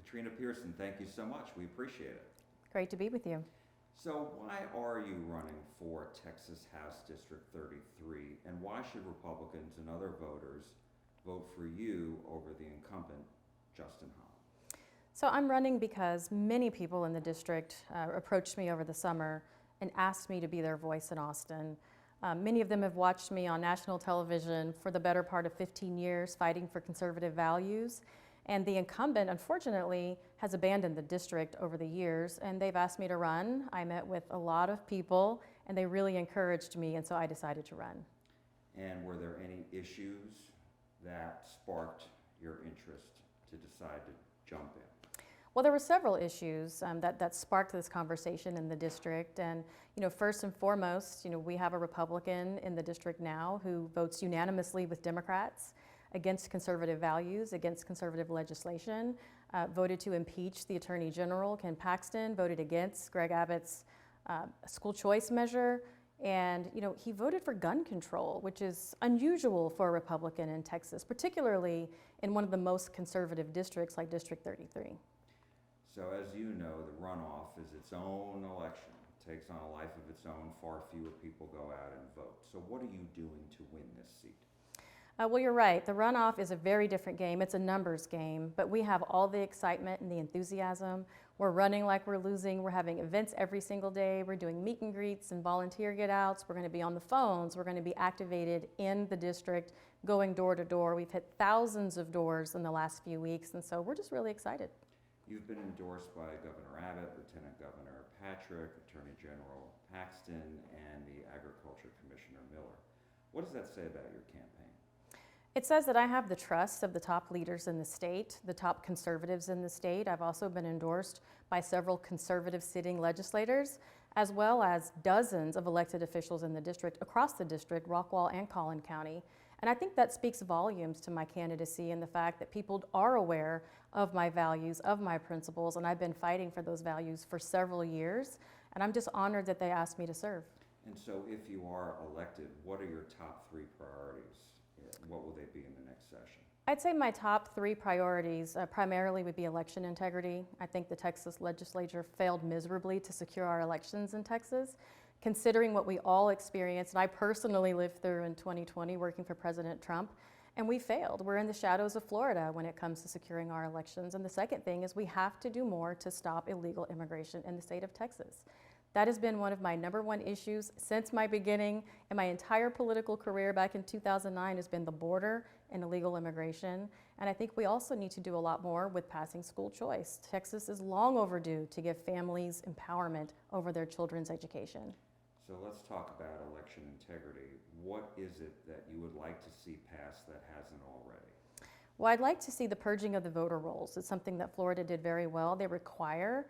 Katrina Pierson, thank you so much. We appreciate it. Great to be with you. So why are you running for Texas House District 33, and why should Republicans and other voters vote for you over the incumbent, Justin Holland? So I'm running because many people in the district approached me over the summer and asked me to be their voice in Austin. Many of them have watched me on national television for the better part of 15 years fighting for conservative values. And the incumbent, unfortunately, has abandoned the district over the years, and they've asked me to run. I met with a lot of people, and they really encouraged me, and so I decided to run. And were there any issues that sparked your interest to decide to jump in? Well, there were several issues that sparked this conversation in the district. And, first and foremost, we have a Republican in the district now who votes unanimously with Democrats against conservative values, against conservative legislation, voted to impeach the Attorney General, Ken Paxton, voted against Greg Abbott's school choice measure. And, he voted for gun control, which is unusual for a Republican in Texas, particularly in one of the most conservative districts like District 33. So as you know, the runoff is its own election. It takes on a life of its own. Far fewer people go out and vote. So what are you doing to win this seat? Well, you're right. The runoff is a very different game. It's a numbers game, but we have all the excitement and the enthusiasm. We're running like we're losing. We're having events every single day. We're doing meet and greets and volunteer get-outs. We're going to be on the phones. We're going to be activated in the district, going door to door. We've hit thousands of doors in the last few weeks, and so we're just really excited. You've been endorsed by Governor Abbott, Lieutenant Governor Patrick, Attorney General Paxton, and the Agriculture Commissioner Miller. What does that say about your campaign? It says that I have the trust of the top leaders in the state, the top conservatives in the state. I've also been endorsed by several conservative sitting legislators, as well as dozens of elected officials in the district, across the district, Rockwall and Collin County. And I think that speaks volumes to my candidacy and the fact that people are aware of my values, of my principles, and I've been fighting for those values for several years. And I'm just honored that they asked me to serve. And so if you are elected, what are your top 3 priorities? What will they be in the next session? I'd say my top 3 priorities primarily would be election integrity. I think the Texas legislature failed miserably to secure our elections in Texas, considering what we all experienced, and I personally lived through in 2020 working for President Trump, and we failed. We're in the shadows of Florida when it comes to securing our elections. And the second thing is we have to do more to stop illegal immigration in the state of Texas. That has been one of my #1 issues since my beginning, and my entire political career back in 2009 has been the border and illegal immigration. And I think we also need to do a lot more with passing school choice. Texas is long overdue to give families empowerment over their children's education. So let's talk about election integrity. What is it that you would like to see passed that hasn't already? Well, I'd like to see the purging of the voter rolls. It's something that Florida did very well. They require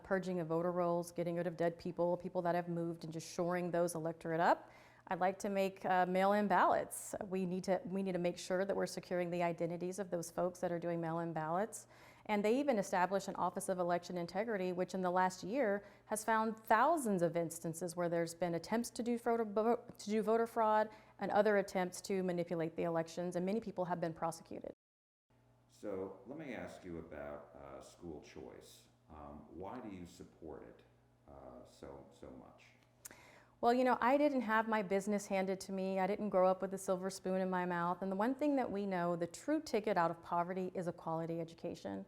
purging of voter rolls, getting rid of dead people, people that have moved, and just shoring those electorate up. I'd like to make mail-in ballots. We need to make sure that we're securing the identities of those folks that are doing mail-in ballots. And they even established an Office of Election Integrity, which in the last year has found thousands of instances where there's been attempts to do voter fraud and other attempts to manipulate the elections, and many people have been prosecuted. So let me ask you about school choice. Why do you support it so much? Well, I didn't have my business handed to me. I didn't grow up with a silver spoon in my mouth. And the one thing that we know, the true ticket out of poverty is a quality education.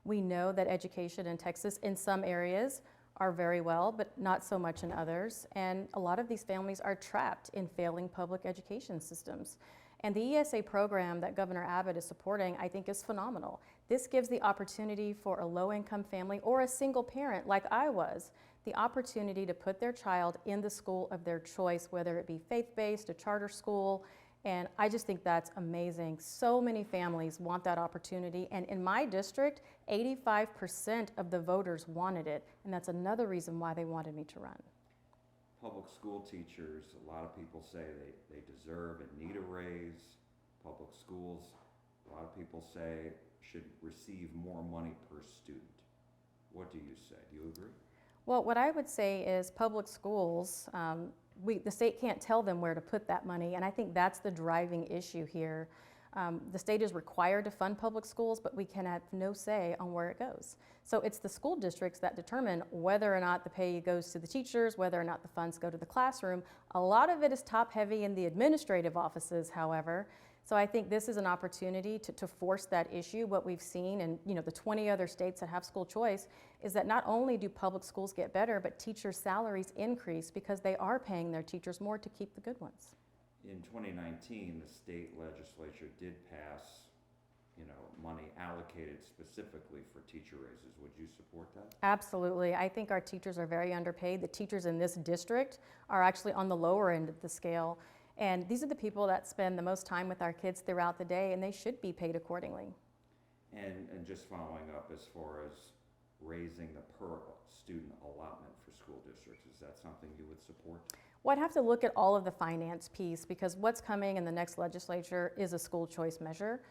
We know that education in Texas in some areas are very well, but not so much in others. And a lot of these families are trapped in failing public education systems. And the ESA program that Governor Abbott is supporting, I think, is phenomenal. This gives the opportunity for a low-income family or a single parent like I was, the opportunity to put their child in the school of their choice, whether it be faith-based, a charter school, and I just think that's amazing. So many families want that opportunity, and in my district, 85% of the voters wanted it, and that's another reason why they wanted me to run. Public school teachers, a lot of people say they deserve and need a raise. Public schools, a lot of people say, should receive more money per student. What do you say? Do you agree? Well, what I would say is public schools, the state can't tell them where to put that money, and I think that's the driving issue here. The state is required to fund public schools, but we can have no say on where it goes. So it's the school districts that determine whether or not the pay goes to the teachers, whether or not the funds go to the classroom. A lot of it is top heavy in the administrative offices, however. So I think this is an opportunity to force that issue. What we've seen in the 20 other states that have school choice is that not only do public schools get better, but teachers' salaries increase because they are paying their teachers more to keep the good ones. In 2019, the state legislature did pass, money allocated specifically for teacher raises. Would you support that? Absolutely. I think our teachers are very underpaid. The teachers in this district are actually on the lower end of the scale. And these are the people that spend the most time with our kids throughout the day, and they should be paid accordingly. And just following up as far as raising the per student allotment for school districts, is that something you would support? Well, I'd have to look at all of the finance piece because what's coming in the next legislature is a school choice measure.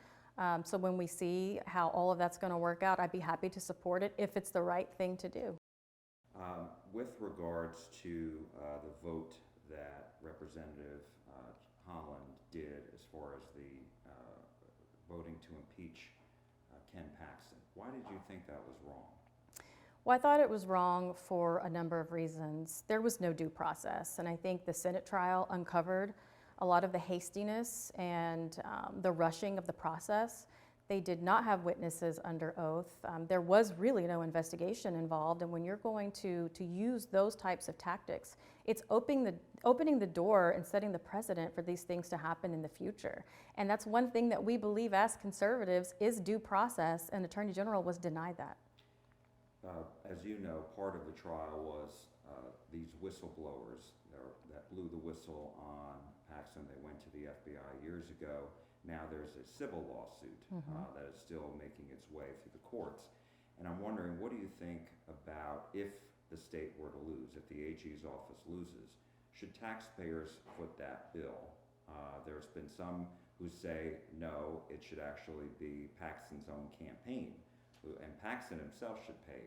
So when we see how all of that's going to work out, I'd be happy to support it if it's the right thing to do. With regards to the vote that Representative Holland did as far as the voting to impeach Ken Paxton, why did you think that was wrong? Well, I thought it was wrong for a number of reasons. There was no due process, and I think the Senate trial uncovered a lot of the hastiness and the rushing of the process. They did not have witnesses under oath. There was really no investigation involved, and when you're going to use those types of tactics, it's opening the door and setting the precedent for these things to happen in the future. And that's one thing that we believe as conservatives is due process, and Attorney General was denied that. As you know, part of the trial was these whistleblowers that blew the whistle on Paxton. They went to the FBI years ago. Now there's a civil lawsuit that is still making its way through the courts. And I'm wondering, what do you think about if the state were to lose, if the AG's office loses? Should taxpayers foot that bill? There's been some who say, no, it should actually be Paxton's own campaign. And Paxton himself should pay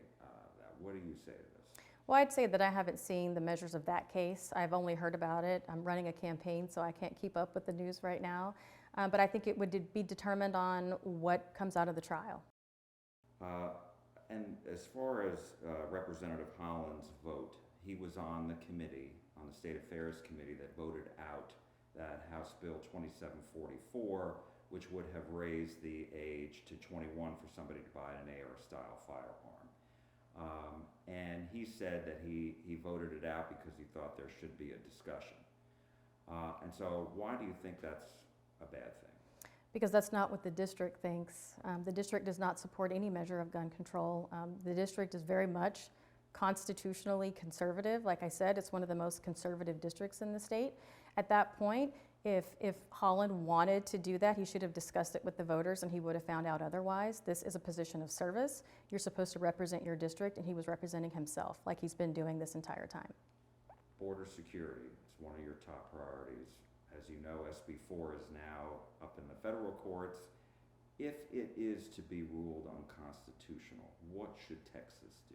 that. What do you say to this? Well, I'd say that I haven't seen the measures of that case. I've only heard about it. I'm running a campaign, so I can't keep up with the news right now. But I think it would be determined on what comes out of the trial. And as far as Representative Holland's vote, he was on the committee, on the State Affairs Committee, that voted out that House Bill 2744, which would have raised the age to 21 for somebody to buy an AR-style firearm. And he said that he voted it out because he thought there should be a discussion. And so why do you think that's a bad thing? Because that's not what the district thinks. The district does not support any measure of gun control. The district is very much constitutionally conservative. Like I said, it's one of the most conservative districts in the state. At that point, if Holland wanted to do that, he should have discussed it with the voters and he would have found out otherwise. This is a position of service. You're supposed to represent your district, and he was representing himself like he's been doing this entire time. Border security is one of your top priorities. As you know, SB 4 is now up in the federal courts. If it is to be ruled unconstitutional, what should Texas do?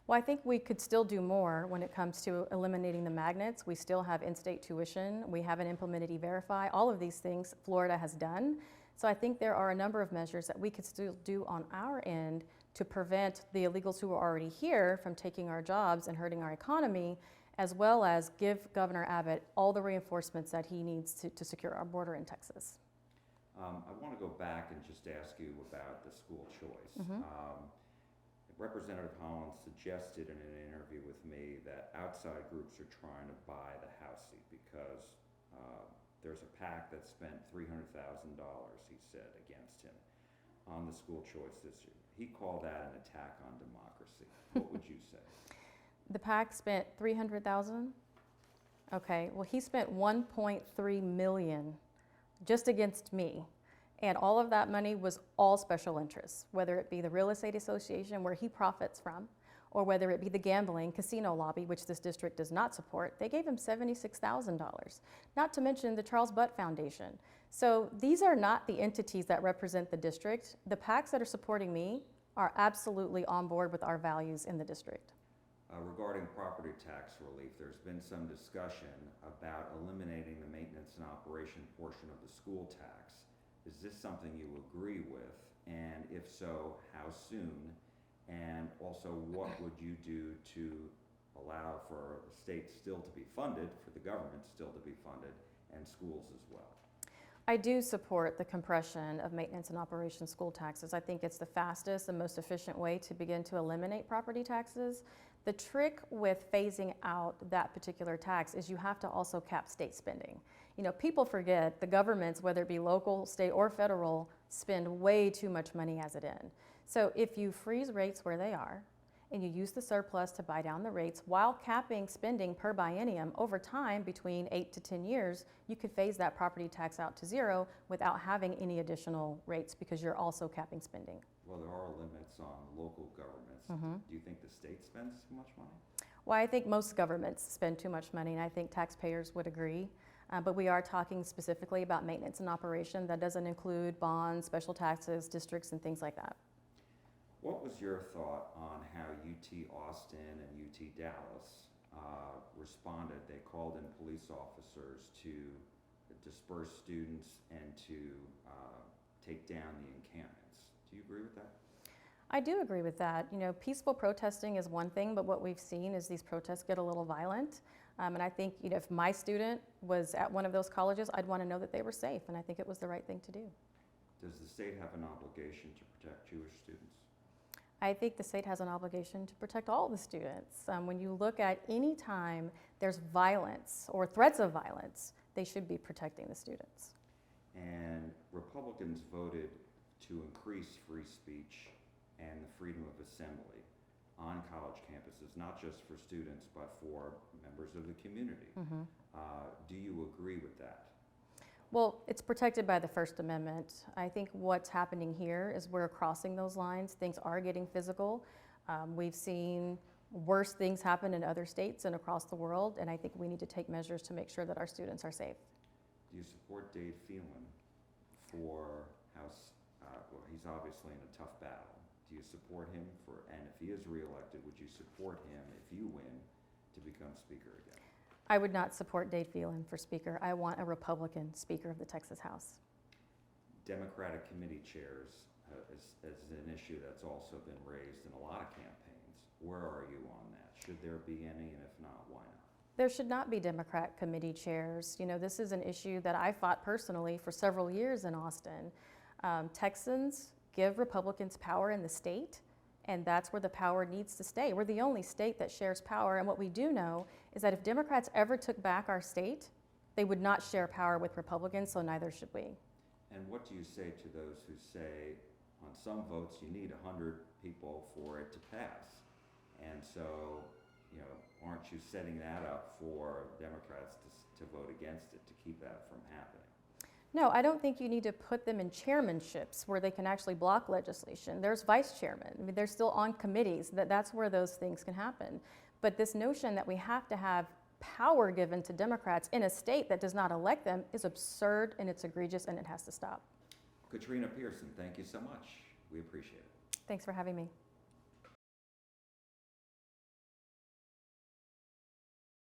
Well, I think we could still do more when it comes to eliminating the magnets. We still have in-state tuition. We haven't implemented E-Verify. All of these things Florida has done. So I think there are a number of measures that we could still do on our end to prevent the illegals who are already here from taking our jobs and hurting our economy, as well as give Governor Abbott all the reinforcements that he needs to secure our border in Texas. I want to go back and just ask you about the school choice. Representative Holland suggested in an interview with me that outside groups are trying to buy the House seat because there's a PAC that spent $300,000, he said, against him on the school choice this year. He called that an attack on democracy. What would you say? The PAC spent $300,000? Okay, well, he spent $1.3 million just against me. And all of that money was all special interests, whether it be the Real Estate Association, where he profits from, or whether it be the gambling casino lobby, which this district does not support. They gave him $76,000, not to mention the Charles Butt Foundation. So these are not the entities that represent the district. The PACs that are supporting me are absolutely on board with our values in the district. Regarding property tax relief, there's been some discussion about eliminating the maintenance and operation portion of the school tax. is this something you agree with? And if so, how soon? And also, what would you do to allow for the state still to be funded, for the government still to be funded, and schools as well? I do support the compression of maintenance and operation school taxes. I think it's the fastest and most efficient way to begin to eliminate property taxes. The trick with phasing out that particular tax is you have to also cap state spending. You know, people forget the governments, whether it be local, state, or federal, spend way too much money as it is. So if you freeze rates where they are, and you use the surplus to buy down the rates while capping spending per biennium, over time, between 8 to 10 years, you could phase that property tax out to zero without having any additional rates because you're also capping spending. Well, there are limits on local governments. Do you think the state spends too much money? Well, I think most governments spend too much money, and I think taxpayers would agree. But we are talking specifically about maintenance and operation. That doesn't include bonds, special taxes, districts, and things like that. What was your thought on how UT Austin and UT Dallas responded? They called in police officers to disperse students and to take down the encampments. Do you agree with that? I do agree with that. You know, peaceful protesting is one thing, but what we've seen is these protests get a little violent. And I think, you know, if my student was at one of those colleges, I'd want to know that they were safe, and I think it was the right thing to do. Does the state have an obligation to protect Jewish students? I think the state has an obligation to protect all the students. When you look at any time there's violence or threats of violence, they should be protecting the students. And Republicans voted to increase free speech and the freedom of assembly on college campuses, not just for students, but for members of the community. Do you agree with that? Well, it's protected by the First Amendment. I think what's happening here is we're crossing those lines. Things are getting physical. We've seen worse things happen in other states and across the world, and I think we need to take measures to make sure that our students are safe. Do you support Dave Phelan for House? Well, he's obviously in a tough battle. Do you support him and if he is reelected, would you support him if you win to become Speaker again? I would not support Dave Phelan for Speaker. I want a Republican Speaker of the Texas House. Democratic committee chairs is an issue that's also been raised in a lot of campaigns. Where are you on that? Should there be any, and if not, why not? There should not be Democrat committee chairs. You know, this is an issue that I fought personally for several years in Austin. Texans give Republicans power in the state, and that's where the power needs to stay. We're the only state that shares power, and what we do know is that if Democrats ever took back our state, they would not share power with Republicans, so neither should we. And what do you say to those who say, on some votes, you need 100 people for it to pass? And so, you know, aren't you setting that up for Democrats to vote against it, to keep that from happening? No, I don't think you need to put them in chairmanships where they can actually block legislation. There's vice chairmen. I mean, they're still on committees. That's where those things can happen. But this notion that we have to have power given to Democrats in a state that does not elect them is absurd, and it's egregious, and it has to stop. Katrina Pierson, thank you so much. We appreciate it. Thanks for having me.